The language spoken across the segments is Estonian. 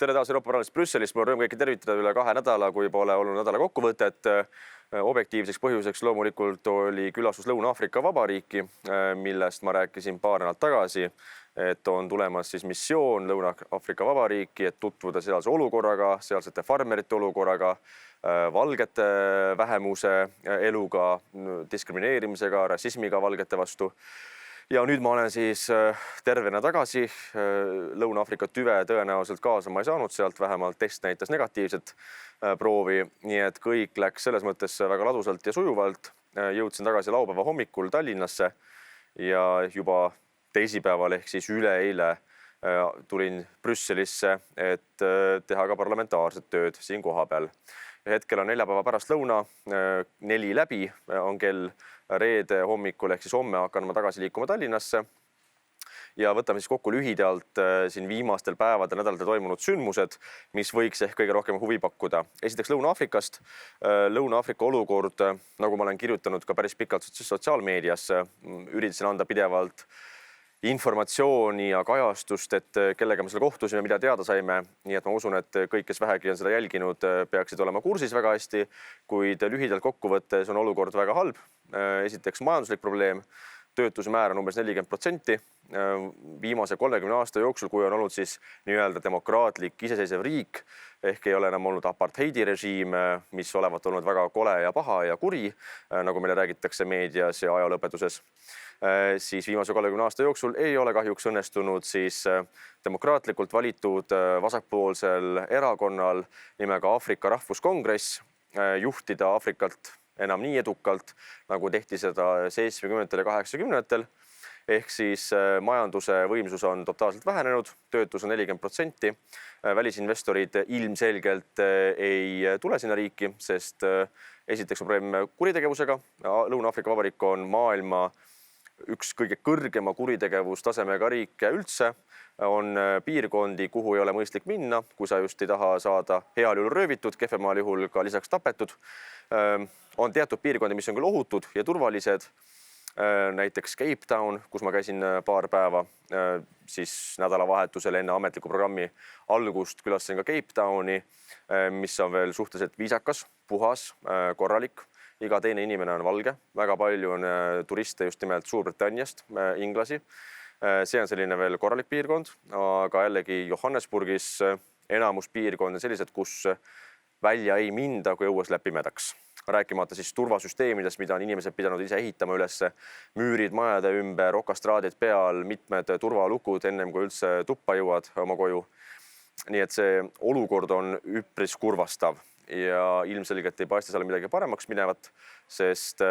Tere taas Euroopa Parlamendist Brüsselist. Mul on rõõm kõiki tervitada üle 2 nädala, kui pole olnud nädala kokkuvõtet. Objektiivseks põhjuseks loomulikult oli külastus Lõuna-Aafrika Vabariiki, millest ma rääkisin paar nädalat tagasi, et on tulemas siis missioon Lõuna-Aafrika Vabariiki, et tutvuda sealse olukorraga, sealsete farmerite olukorraga, valgete vähemuse eluga, diskrimineerimisega, rassismiga valgete vastu. Ja nüüd ma olen siis tervena tagasi. Lõuna-Aafrika tüve tõenäoliselt kaasa ma ei saanud sealt, vähemalt test näitas negatiivset proovi. Nii et kõik läks selles mõttes väga ladusalt ja sujuvalt. Jõudsin tagasi laupäeva hommikul Tallinnasse ja juba teisipäeval ehk siis üleeile tulin Brüsselisse, et teha ka parlamentaarset tööd siin kohapeal. Hetkel on neljapäeva pärast lõuna 4 läbi, on kell reede hommikul ehk siis homme hakkan ma tagasi liikuma Tallinnasse ja võtame siis kokku lühidalt siin viimastel päevadel nädalatel toimunud sündmused, mis võiks ehk kõige rohkem huvi pakkuda. Esiteks Lõuna-Aafrikast. Lõuna-Aafrika olukord, nagu ma olen kirjutanud ka päris pikalt sotsiaalmeedias, üritasin anda pidevalt informatsiooni ja kajastust, et kellega me selle kohtusime, mida teada saime. Nii et ma usun, et kõik, kes vähegi on seda jälginud, peaksid olema kursis väga hästi, kuid lühidalt kokkuvõttes on olukord väga halb. Esiteks majanduslik probleem, töötuse määr on umbes 40%. Viimase 30 aasta jooksul, kui on olnud siis nii-öelda demokraatlik iseseisev riik, ehk ei ole enam olnud apartheidi režiim, mis olevat olnud väga kole ja paha ja kuri, nagu meile räägitakse meedias ja ajalooõpetuses, siis viimase 30 aasta jooksul ei ole kahjuks õnnestunud siis demokraatlikult valitud vasakpoolsel erakonnal nimega Aafrika Rahvuskongress juhtida Aafrikat enam nii edukalt, nagu tehti seda 70. ja 80. Ehk siis majanduse võimsus on totaalselt vähenenud, töötus on 40%. Välisinvestorid ilmselgelt ei tule sinna riiki, sest esiteks on probleem kuritegevusega. Lõuna-Aafrika Vabariik on maailma üks kõige kõrgema kuritegevustasemega riike üldse. On piirkondi, kuhu ei ole mõistlik minna, kui sa just ei taha saada heal juhul röövitud, kehvemal juhul ka lisaks tapetud. On teatud piirkondi, mis on küll ohutud ja turvalised. Näiteks Cape Town, kus ma käisin paar päeva, siis nädalavahetusel enne ametliku programmi algust külastasin ka Cape Towni, mis on veel suhteliselt viisakas, puhas, korralik. Iga teine inimene on valge. Väga palju on turiste just nimelt Suurbritanniast, inglasi. See on selline veel korralik piirkond, aga jällegi Johannesburgis enamus piirkond on sellised, kus välja ei minda, kui õues läheb pimedaks. Rääkimata siis turvasüsteemidest, mida on inimesed pidanud ise ehitama üles, müürid majade ümber, okastraadid peal, mitmed turvalukud ennem kui üldse tuppa jõuad oma koju. Nii et see olukord on üpris kurvastav ja ilmselgelt ei paista seal midagi paremaks minevat, sest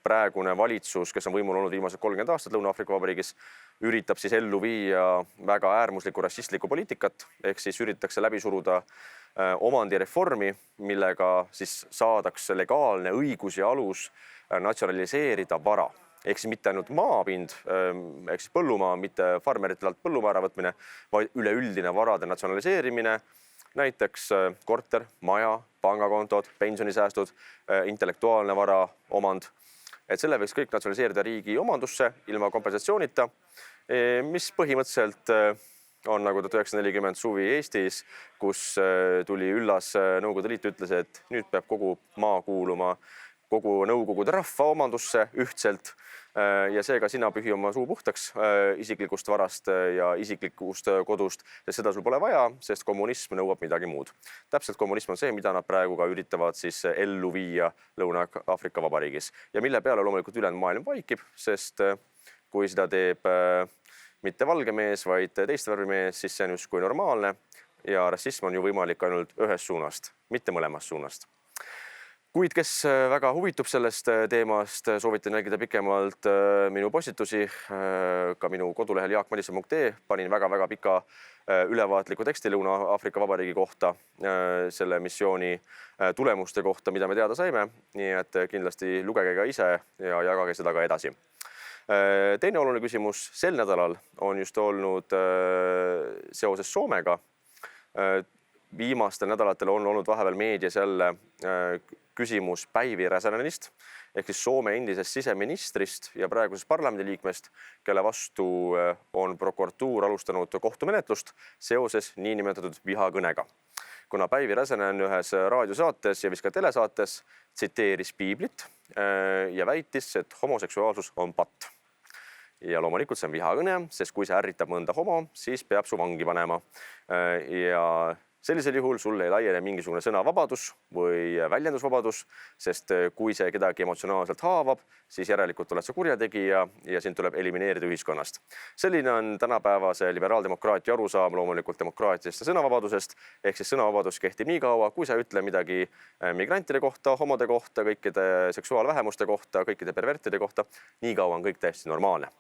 praegune valitsus, kes on võimul olnud viimased 30 aastat Lõuna-Aafrika Vabariigis, üritab siis ellu viia väga äärmuslikku rassistlikku poliitikat, ehk siis üritatakse läbi suruda omandireformi, millega siis saadakse legaalne õigus ja alus natsionaliseerida vara. Ehk siis mitte ainult maapind, ehk siis põllumaa, mitte farmeritelt põllumaa äravõtmine, vaid üleüldine varade natsionaliseerimine, näiteks korter, maja, pangakontod, pensionisäästud, intellektuaalne vara, omand. Et selle võiks kõik natsionaliseerida riigi omandusse ilma kompensatsioonita, mis põhimõtteliselt on nagu 1940 suvi Eestis, kus tuli üllas Nõukogude Liit, ütles, et nüüd peab kogu maa kuuluma kogu Nõukogude rahva omandusse ühtselt ja seega sina pühi oma suu puhtaks isiklikust varast ja isiklikust kodust, sest seda sul pole vaja, sest kommunism nõuab midagi muud. Täpselt kommunism on see, mida nad praegu ka üritavad siis ellu viia Lõuna-Aafrika Vabariigis ja mille peale loomulikult ülejäänud maailm vaikib, sest kui seda teeb mitte valge mees, vaid teist värvi mees, siis see on justkui normaalne ja rassism on ju võimalik ainult ühest suunast, mitte mõlemast suunast. Kuid kes väga huvitub sellest teemast, soovitan jälgida pikemalt minu postitusi, ka minu kodulehel jaakmadisson.ee panin väga pika ülevaatliku teksti Lõuna-Aafrika Vabariigi kohta, selle missiooni tulemuste kohta, mida me teada saime, nii et kindlasti lugege ka ise ja jagage seda ka edasi. Teine oluline küsimus sel nädalal on just olnud seoses Soomega. Viimastel nädalatel on olnud vahepeal meedias jälle küsimus Päivi Räsänenist, ehk siis Soome endisest siseministrist ja praegusest parlamendiliikmest, kelle vastu on prokuratuur alustanud kohtumenetlust seoses niinimetatud vihakõnega. Kuna Päivi Räsänen ühes raadiosaates ja vist ka telesaates tsiteeris piiblit ja väitis, et homoseksuaalsus on patt. Ja loomulikult see on vihakõne, sest kui see ärritab mõnda homo, siis peab su vangi panema. Ja sellisel juhul sul ei laiene mingisugune sõnavabadus või väljendusvabadus, sest kui see kedagi emotsionaalselt haavab, siis järelikult oled sa kurjategija ja sind tuleb elimineerida ühiskonnast. Selline on tänapäevase liberaaldemokraatia arusaam loomulikult demokraatiast ja sõnavabadusest, ehk siis sõnavabadus kehtib nii kaua, kui sa ütle midagi migrantide kohta, homode kohta, kõikide seksuaalvähemuste kohta, kõikide pervertide kohta, nii kaua on kõik täiesti normaalne.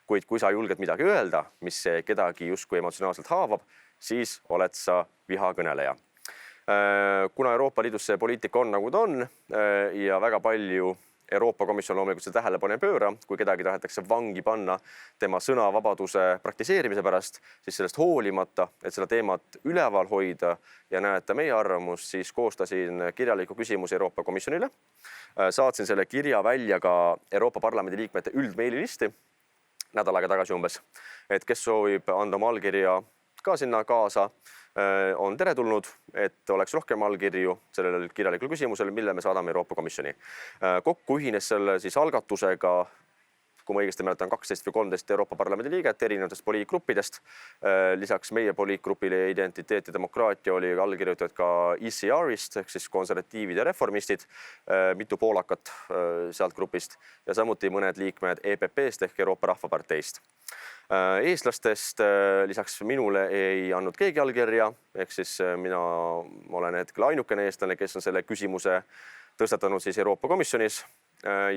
Kuid kui sa julged midagi öelda, mis kedagi justkui emotsionaalselt haavab, siis oled sa vihakõneleja. Kuna Euroopa Liidus see poliitika on nagu ta on ja väga palju Euroopa Komisjon loomulikult see tähelepanu ei pööra, kui kedagi tahetakse vangi panna tema sõnavabaduse praktiseerimise pärast, siis sellest hoolimata, et seda teemat üleval hoida ja näeta meie arvamust, siis koostasin kirjaliku küsimuse Euroopa Komisjonile. Saatsin selle kirja välja ka Euroopa Parlamendi liikmete üldmeililisti nädal aega tagasi umbes, et kes soovib anda oma allkirja ka sinna kaasa, on teretulnud, et oleks rohkem allkirju sellel kirjalikul küsimusel, mille me saadame Euroopa Komisjoni. Kokku ühines selle siis algatusega, kui ma õigesti mäletan, 12 või 13 Euroopa Parlamendi liiget erinevatest poliitgruppidest. Lisaks meie poliitgrupile Identiteet ja demokraatia oli allkirjutatud ka ECR-ist ehk siis konservatiivid ja reformistid, mitu poolakat sealt grupist ja samuti mõned liikmed EPP-st ehk Euroopa Rahvaparteist. Eestlastest lisaks minule ei andnud keegi allkirja, ehk siis mina olen hetkel ainukene eestlane, kes on selle küsimuse tõstatanud siis Euroopa Komisjonis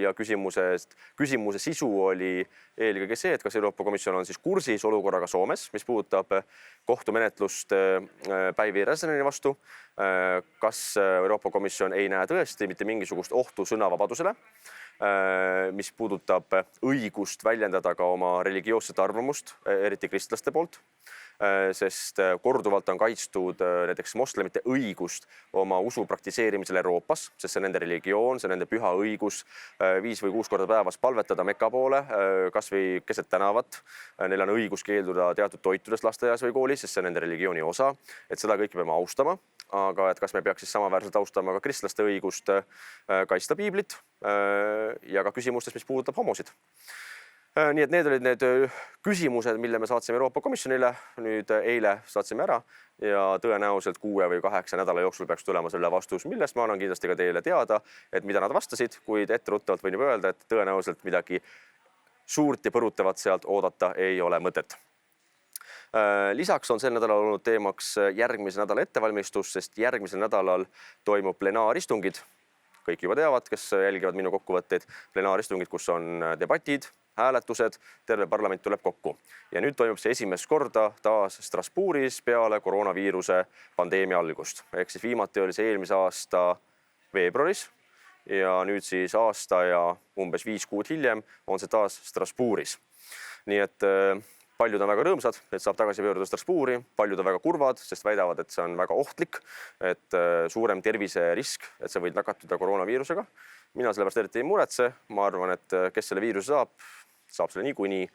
ja küsimuse sisu oli eelkõige see, et kas Euroopa Komisjon on siis kursis olukorraga Soomes, mis puudutab kohtumenetlust Päivi Räsäneni vastu, kas Euroopa Komisjon ei näe tõesti mitte mingisugust ohtu sõnavabadusele, mis puudutab õigust väljendada ka oma religioosset arvamust, eriti kristlaste poolt, sest korduvalt on kaitstud näiteks moslemite õigust oma usu praktiseerimisel Euroopas, sest see on nende religioon, see on nende püha õigus 5 või 6 korda päevas palvetada Mekka poole, kas või keset tänavat. Neil on õigus keelduda teatud toitudest lasteaias või koolis, sest see on nende religiooni osa, et seda kõike peame austama. Aga et kas me peaks siis samaväärselt austama ka kristlaste õigust kaitsta piiblit ja ka küsimustest, mis puudutab homosid. Nii et need olid need küsimused, mille me saatsime Euroopa Komisjonile. Nüüd eile saatsime ära ja tõenäoliselt 6 või 8 nädala jooksul peaks tulema selle vastus, millest ma annan kindlasti ka teile teada, et mida nad vastasid, kuid etteruttavalt võin juba öelda, et tõenäoliselt midagi suurt ja põrutavat sealt oodata ei ole mõtet. Lisaks on sel nädalal olnud teemaks järgmise nädala ettevalmistus, sest järgmisel nädalal toimub plenaaristungid. Kõik juba teavad, kes jälgivad minu kokkuvõtteid, plenaaristungid, kus on debatid, hääletused, terve parlament tuleb kokku. Ja nüüd toimub see esimest korda taas Strasbourgis peale koroonaviiruse pandeemia algust. Ehk siis viimati oli see eelmise aasta veebruaris ja nüüd siis aasta ja umbes 5 kuud hiljem on see taas Strasbourgis. Nii et paljud on väga rõõmsad, et saab tagasi pöörduda Strasbourgi, paljud on väga kurvad, sest väidavad, et see on väga ohtlik, et suurem terviserisk, et sa võid nakatuda koroonaviirusega. Mina sellepärast eriti ei muretse, ma arvan, et kes selle viiruse saab selle niikuinii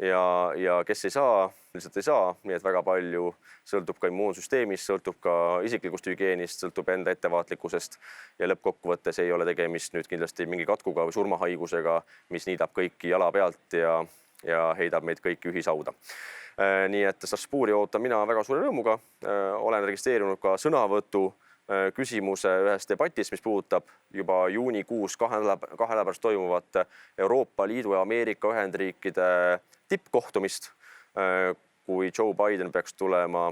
ja kes ei saa, lihtsalt ei saa, nii et väga palju sõltub ka immuunsüsteemist, sõltub ka isiklikust hügieenist, sõltub enda ettevaatlikkusest ja lõppkokkuvõttes ei ole tegemist nüüd kindlasti mingi katkuga või surmahaigusega, mis niidab kõiki jala pealt ja heidab meid kõiki ühisauda. Nii et Strasbourgi ootan mina väga suure rõõmuga. Olen registreerinud ka sõnavõtu küsimuse ühes debatis, mis puudutab juba juunikuus 2 nädala pärast toimuvat Euroopa Liidu ja Ameerika Ühendriikide tippkohtumist, kui Joe Biden peaks tulema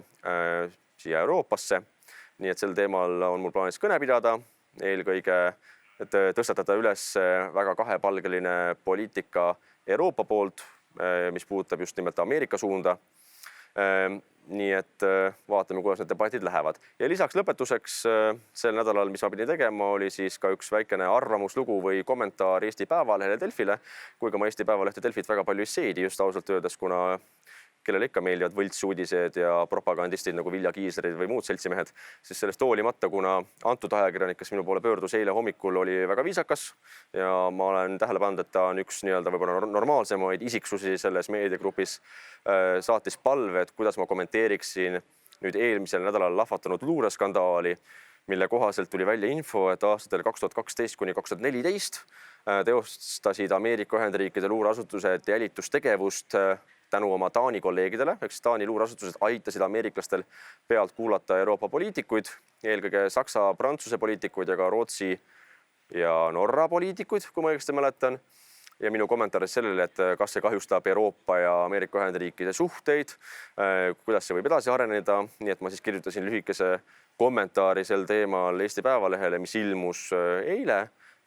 siia Euroopasse. Nii et sel teemal on mul plaanis kõne pidada, eelkõige tõstatada üles väga kahepalgeline poliitika Euroopa poolt, mis puudutab just nimelt Ameerika suunda. Nii et vaatame, kuidas need debatid lähevad. Ja lisaks lõpetuseks sel nädalal, mis ma pidin tegema, oli siis ka üks väikene arvamuslugu või kommentaar Eesti Päevalehele Delfile, kui ka ma Eesti Päevalehte Delfit väga palju ei seedi just ausalt öeldes, kuna kellele ikka meeldivad võltsuudised ja propagandistid nagu Vilja Kiislerid või muud seltsimehed, siis sellest hoolimata, kuna antud ajakirjanik, kes minu poole pöördus eile hommikul, oli väga viisakas ja ma olen tähele pannud, et ta on üks nii-öelda võib-olla normaalsemaid isiksusi selles meediagrupis, saatis palve, et kuidas ma kommenteeriksin nüüd eelmisel nädalal lahvatanud luureskandaali, mille kohaselt tuli välja info, et aastatel 2012 kuni 2014 teostasid Ameerika Ühendriikide luureasutused jälitustegevust tänu oma Taani kolleegidele, eks Taani luureasutused aitasid ameeriklastel pealt kuulata Euroopa poliitikuid, eelkõige Saksa, Prantsuse poliitikuid ja ka Rootsi ja Norra poliitikuid, kui ma õigesti mäletan. Ja minu kommentaaris sellele, et kas see kahjustab Euroopa ja Ameerika Ühendriikide suhteid, kuidas see võib edasi areneda, nii et ma siis kirjutasin lühikese kommentaari sel teemal Eesti Päevalehele, mis ilmus eile,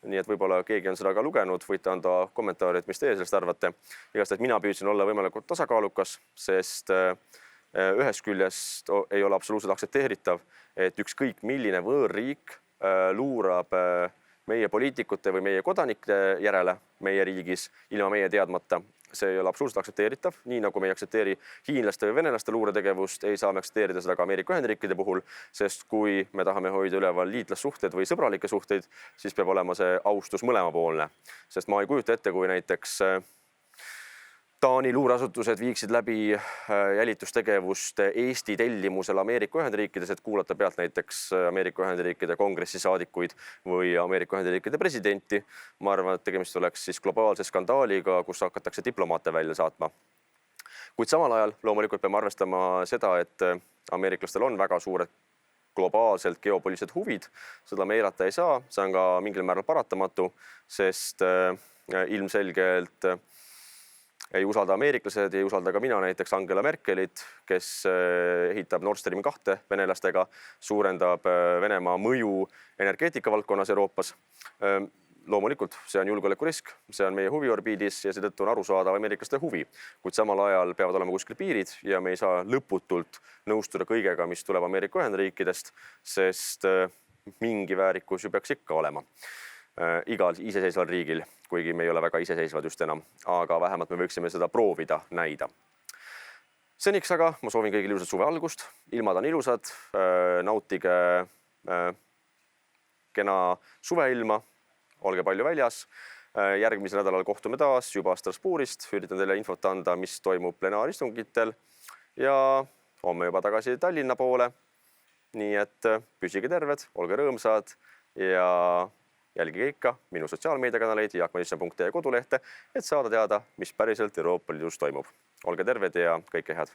nii et võib-olla keegi on seda ka lugenud, võite anda kommentaari, et mis teie sellest arvate. Igatahes mina püüdsin olla võimalikult tasakaalukas, sest ühest küljest ei ole absoluutselt aktsepteeritav, et ükskõik milline võõrriik luurab meie poliitikute või meie kodanike järele meie riigis ilma meie teadmata. See ei ole absoluutselt aktsepteeritav, nii nagu me ei aktsepteeri hiinlaste või venelaste luuretegevust, ei saa me aktsepteerida seda ka Ameerika Ühendriikide puhul, sest kui me tahame hoida üleval liitlassuhteid või sõbralikke suhteid, siis peab olema see austus mõlemapoolne. Sest ma ei kujuta ette, kui näiteks Taani luureasutused viiksid läbi jälitustegevust Eesti tellimusel Ameerika Ühendriikides, et kuulata pealt näiteks Ameerika Ühendriikide kongressisaadikuid või Ameerika Ühendriikide presidenti. Ma arvan, et tegemist oleks siis globaalse skandaaliga, kus hakatakse diplomaate välja saatma. Kuid samal ajal loomulikult peame arvestama seda, et ameeriklastel on väga suured globaalselt geopoliitilised huvid. Seda me eirata ei saa, see on ka mingil määral paratamatu, sest ilmselgelt ei usalda ameeriklased, ei usalda ka mina näiteks Angela Merkelit, kes ehitab Nord Stream 2 venelastega, suurendab Venemaa mõju energeetika valdkonnas Euroopas. Loomulikult, see on julgeolekurisk, see on meie huviorbiidis ja seetõttu on arusaadav ameeriklaste huvi. Kuid samal ajal peavad olema kuskil piirid ja me ei saa lõputult nõustuda kõigega, mis tuleb Ameerika Ühendriikidest, sest mingi väärikus ju peaks ikka olema igal iseseisval riigil, kuigi me ei ole väga iseseisvad just enam, aga vähemalt me võiksime seda proovida näida. Seniks aga ma soovin kõigile ilusat suve algust, ilmad on ilusad, nautige kena suveilma, olge palju väljas. Järgmisel nädalal kohtume taas juba Strasbourgist, üritan teile infot anda, mis toimub plenaaristungitel ja homme juba tagasi Tallinna poole. Nii et püsige terved, olge rõõmsad ja jälgige ikka minu sotsiaalmeediakanaleid jaakmadisson.ee kodulehte, et saada teada, mis päriselt Euroopa Liidus toimub. Olge terved ja kõike head!